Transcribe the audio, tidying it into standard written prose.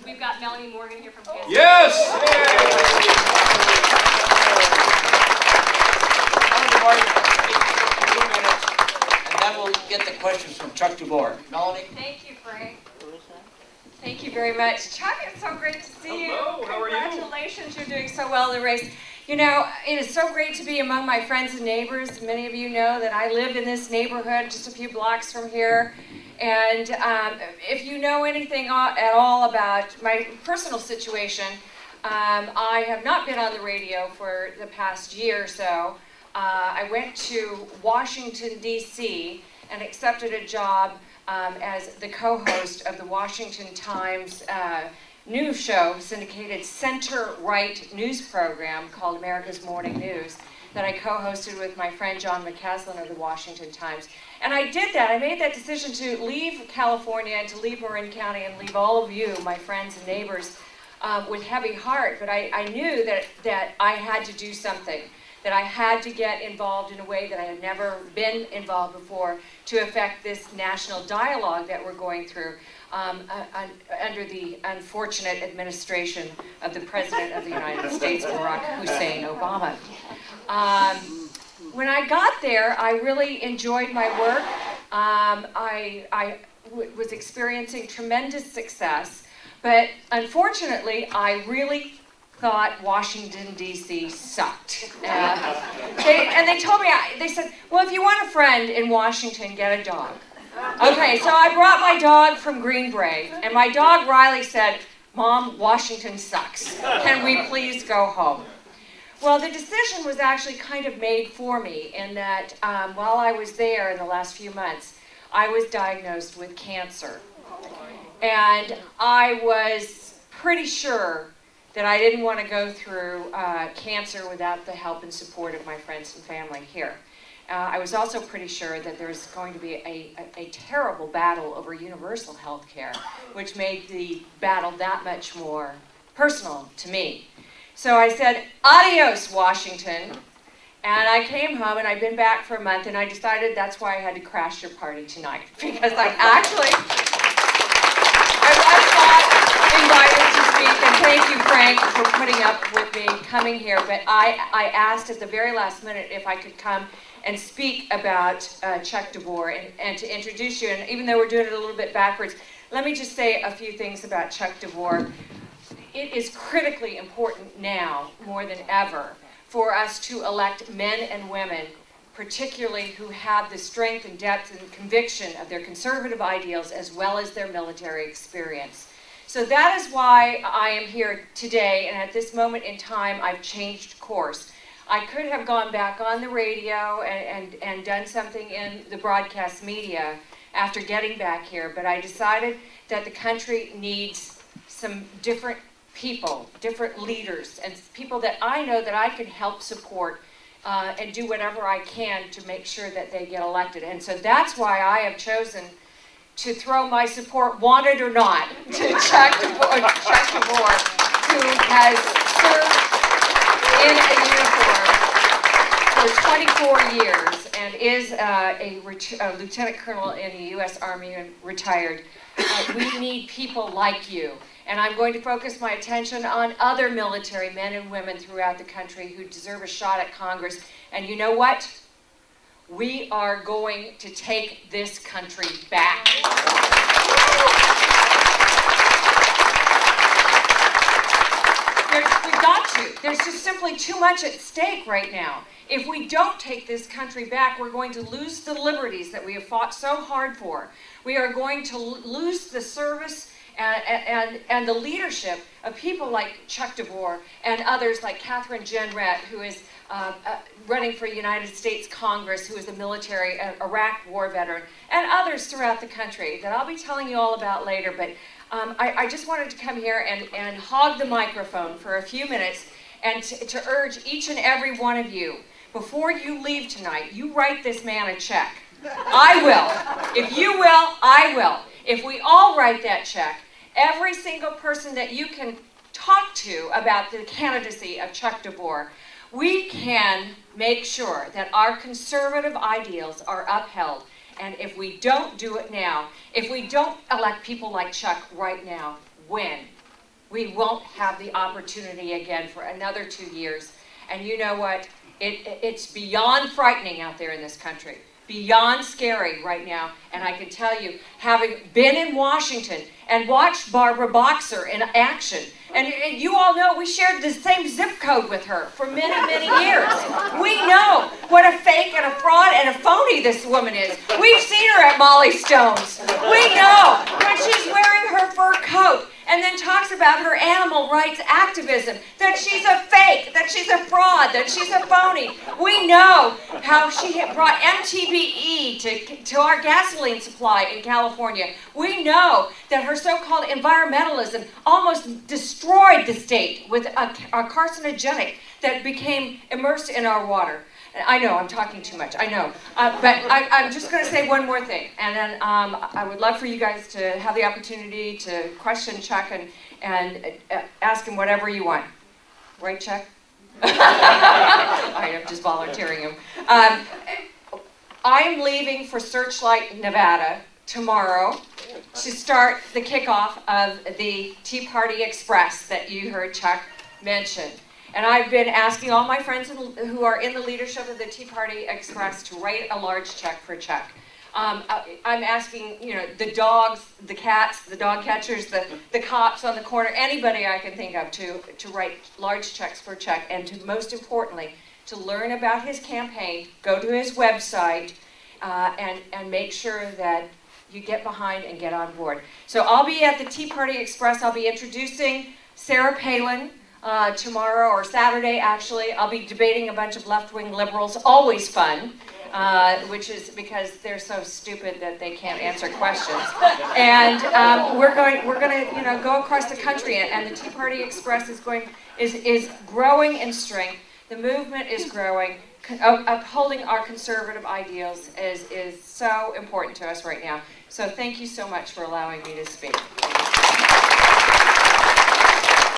We've got Melanie Morgan here from Kansas. Yes! And then we'll get the questions from Chuck DeVore. Melanie? Thank you, Frank. Thank you very much. Chuck, it's so great to see you. Hello, how are you? Congratulations, you're doing so well in the race. You know, it is so great to be among my friends and neighbors. Many of you know that I live in this neighborhood just a few blocks from here. And if you know anything at all about my personal situation, I have not been on the radio for the past year or so. I went to Washington, D.C. and accepted a job as the co-host of the Washington Times news show, syndicated center-right news program called America's Morning News that I co-hosted with my friend John McCaslin of the Washington Times. And I did that. I made that decision to leave California and to leave Marin County and leave all of you, my friends and neighbors, with heavy heart. But I knew that I had to do something, that I had to get involved in a way that I had never been involved before to affect this national dialogue that we're going through under the unfortunate administration of the President of the United States, Barack Hussein Obama. When I got there, I really enjoyed my work. I was experiencing tremendous success, but unfortunately, I really thought Washington, D.C. sucked. And they told me, they said, well, if you want a friend in Washington, get a dog. Okay, so I brought my dog from Green Bay, and my dog Riley said, Mom, Washington sucks. Can we please go home? Well, the decision was actually kind of made for me in that while I was there in the last few months, I was diagnosed with cancer. And I was pretty sure that I didn't want to go through cancer without the help and support of my friends and family here. I was also pretty sure that there was going to be a terrible battle over universal health care, which made the battle that much more personal to me. So I said, adios, Washington. And I came home, and I'd been back for a month, and I decided that's why I had to crash your party tonight. Because I was invited to speak, and thank you, Frank, for putting up with me coming here. But I asked at the very last minute if I could come and speak about Chuck DeVore and to introduce you. And even though we're doing it a little bit backwards, let me just say a few things about Chuck DeVore. It is critically important now, more than ever, for us to elect men and women, particularly who have the strength and depth and conviction of their conservative ideals as well as their military experience. So that is why I am here today, and at this moment in time, I've changed course. I could have gone back on the radio and done something in the broadcast media after getting back here, but I decided that the country needs some different people, different leaders, and people that I know that I can help support and do whatever I can to make sure that they get elected. And so that's why I have chosen to throw my support, wanted or not, to Chuck DeVore, who has served in a uniform for 24 years and is a lieutenant colonel in the U.S. Army and retired. We need people like you. And I'm going to focus my attention on other military men and women throughout the country who deserve a shot at Congress. And you know what? We are going to take this country back. We've got to. There's just simply too much at stake right now. If we don't take this country back, we're going to lose the liberties that we have fought so hard for. We are going to lose the service and the leadership of people like Chuck DeVore and others like Catherine Jenrette, who is running for United States Congress, who is a military Iraq war veteran, and others throughout the country that I'll be telling you all about later. But I just wanted to come here and hog the microphone for a few minutes and to urge each and every one of you, before you leave tonight, you write this man a check. I will. If you will, I will. If we all write that check, every single person that you can talk to about the candidacy of Chuck DeVore, we can make sure that our conservative ideals are upheld. And if we don't do it now, if we don't elect people like Chuck right now, when? We won't have the opportunity again for another 2 years. And you know what? It's beyond frightening out there in this country. Beyond scary right now. And I can tell you, having been in Washington and watched Barbara Boxer in action, and you all know we shared the same zip code with her for many, many years. We know what a fake and a fraud and a phony this woman is. We've seen her at Molly Stone's. We know when she's wearing her fur coat and then talks about her animal rights activism, that she's a fake, that she's a fraud, that she's a phony. We know how she brought MTBE to our gasoline supply in California. We know that her so-called environmentalism almost destroyed the state with a carcinogenic that became immersed in our water. I know, I'm talking too much, I know. But I'm just going to say one more thing. And then I would love for you guys to have the opportunity to question Chuck and ask him whatever you want. Right, Chuck? I'm just volunteering him. I'm leaving for Searchlight, Nevada tomorrow to start the kickoff of the Tea Party Express that you heard Chuck mention. And I've been asking all my friends who are in the leadership of the Tea Party Express to write a large check for Chuck. I'm asking, you know, the dogs, the cats, the dog catchers, the cops on the corner, anybody I can think of to write large checks for Chuck, and to, most importantly, to learn about his campaign, go to his website, and make sure that you get behind and get on board. So I'll be at the Tea Party Express. I'll be introducing Sarah Palin tomorrow, or Saturday actually. I'll be debating a bunch of left-wing liberals, always fun, which is because they're so stupid that they can't answer questions. And we're going to, you know, go across the country, and the Tea Party Express is growing in strength. The movement is growing. Upholding our conservative ideals is so important to us right now. So thank you so much for allowing me to speak.